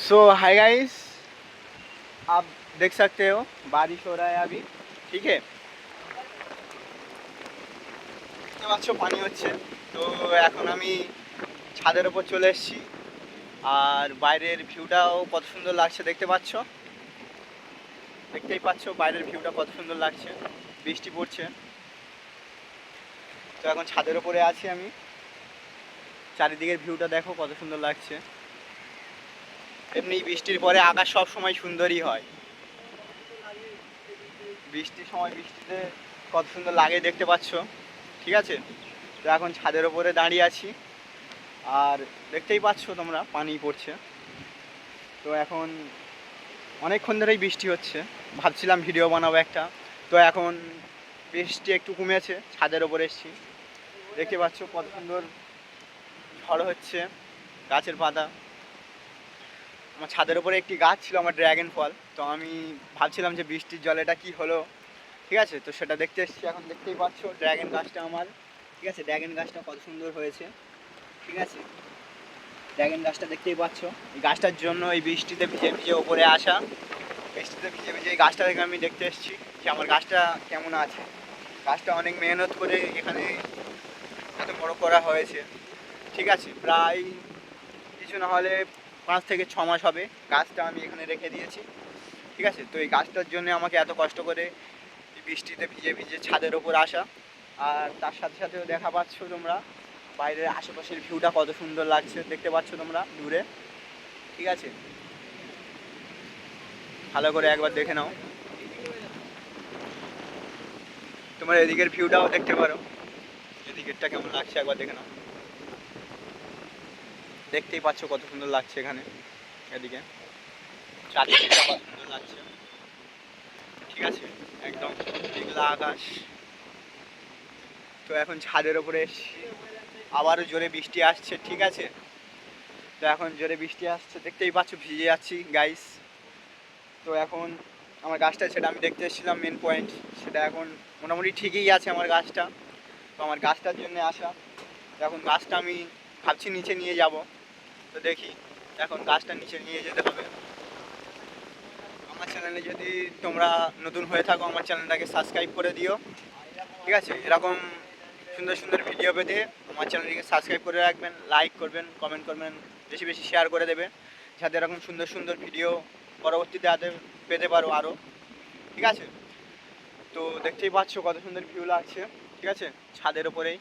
सो hi guys, आप देख सकते हो बारिश हो रहा है अभी। ठीक है, দেখতে পাচ্ছ পানি হচ্ছে। তো এখন আমি ছাদের উপর চলে এসেছি, আর বাইরের ভিউটাও কত সুন্দর লাগছে দেখতেই পাচ্ছ বাইরের ভিউটা কত সুন্দর লাগছে। বৃষ্টি পড়ছে, তো এখন ছাদের উপরে আছি আমি। চারিদিকের ভিউটা দেখো কত সুন্দর লাগছে। এমনি বৃষ্টির পরে আকাশ সব সময় সুন্দরই হয়। বৃষ্টির সময় বৃষ্টিতে কত সুন্দর লাগে দেখতে পাচ্ছ। ঠিক আছে, তো এখন ছাদের ওপরে দাঁড়িয়ে আছি, আর দেখতেই পাচ্ছ তোমরা পানি পড়ছে। তো এখন অনেকক্ষণ ধরেই বৃষ্টি হচ্ছে, ভাবছিলাম ভিডিও বানাবো একটা। তো এখন বৃষ্টি একটু কমেছে, ছাদের ওপরে এসেছি। দেখতে পাচ্ছ কত সুন্দর ঝড় হচ্ছে, গাছের পাতা। আমার ছাদের ওপরে একটি গাছ ছিল, আমার ড্রাগন ফল। তো আমি ভাবছিলাম যে বৃষ্টির জলে এটা কী হলো। ঠিক আছে, তো সেটা দেখতে এসেছি। এখন দেখতেই পাচ্ছ ড্রাগন গাছটা আমার। ঠিক আছে, ড্রাগন গাছটা কত সুন্দর হয়েছে। ঠিক আছে, ড্রাগন গাছটা দেখতেই পাচ্ছ। এই গাছটার জন্য এই বৃষ্টিতে ভিজে ভিজে ওপরে আসা। বৃষ্টিতে ভিজে ভিজে এই গাছটা থেকে আমি দেখতে এসেছি যে আমার গাছটা কেমন আছে। গাছটা অনেক মেহনত করে এখানে এত বড় করা হয়েছে। ঠিক আছে, প্রায় কিছু না হলে 5 থেকে 6 মাস হবে গাছটা আমি এখানে রেখে দিয়েছি। ঠিক আছে, তো এই গাছটার জন্য আমাকে এত কষ্ট করে এই বৃষ্টিতে ভিজে ভিজে ছাদের ওপর আসা। আর তার সাথে সাথেও দেখা পাচ্ছ তোমরা বাইরের আশেপাশের ভিউটা কত সুন্দর লাগছে, দেখতে পাচ্ছ তোমরা দূরে। ঠিক আছে, ভালো করে একবার দেখে নাও। তোমার এদিকের ভিউটাও দেখতে পারো, এদিকেরটা কেমন লাগছে একবার দেখে নাও। দেখতেই পাচ্ছ কত সুন্দর লাগছে এখানে, এদিকে চারিদিকটা কত সুন্দর লাগছে। ঠিক আছে, একদম মেঘলা আকাশ। তো এখন ছাদের ওপরে এসেছি, আবারও জোরে বৃষ্টি আসছে। ঠিক আছে, তো এখন জোরে বৃষ্টি আসছে, দেখতেই পাচ্ছ ভিজে যাচ্ছি গাইস। তো এখন আমার গাছটা, সেটা আমি দেখতে এসেছিলাম মেন পয়েন্ট, সেটা এখন মোটামুটি ঠিকই আছে আমার গাছটা। তো আমার গাছটার জন্য আসা। এখন গাছটা আমি ভাবছি নিচে নিয়ে যাব। তো দেখি, এখন গাছটা নিচে নিয়ে যেতে হবে। আমার চ্যানেলে যদি তোমরা নতুন হয়ে থাকো, আমার চ্যানেলটাকে সাবস্ক্রাইব করে দিও। ঠিক আছে, এরকম সুন্দর সুন্দর ভিডিও পেতে আমার চ্যানেলটিকে সাবস্ক্রাইব করে রাখবেন, লাইক করবেন, কমেন্ট করবেন, বেশি বেশি শেয়ার করে দেবে, যাতে এরকম সুন্দর সুন্দর ভিডিও পরবর্তীতে পেতে পারো আরও। ঠিক আছে, তো দেখতেই পাচ্ছ কত সুন্দর ভিউ লাগছে। ঠিক আছে, ছাদের ওপরেই।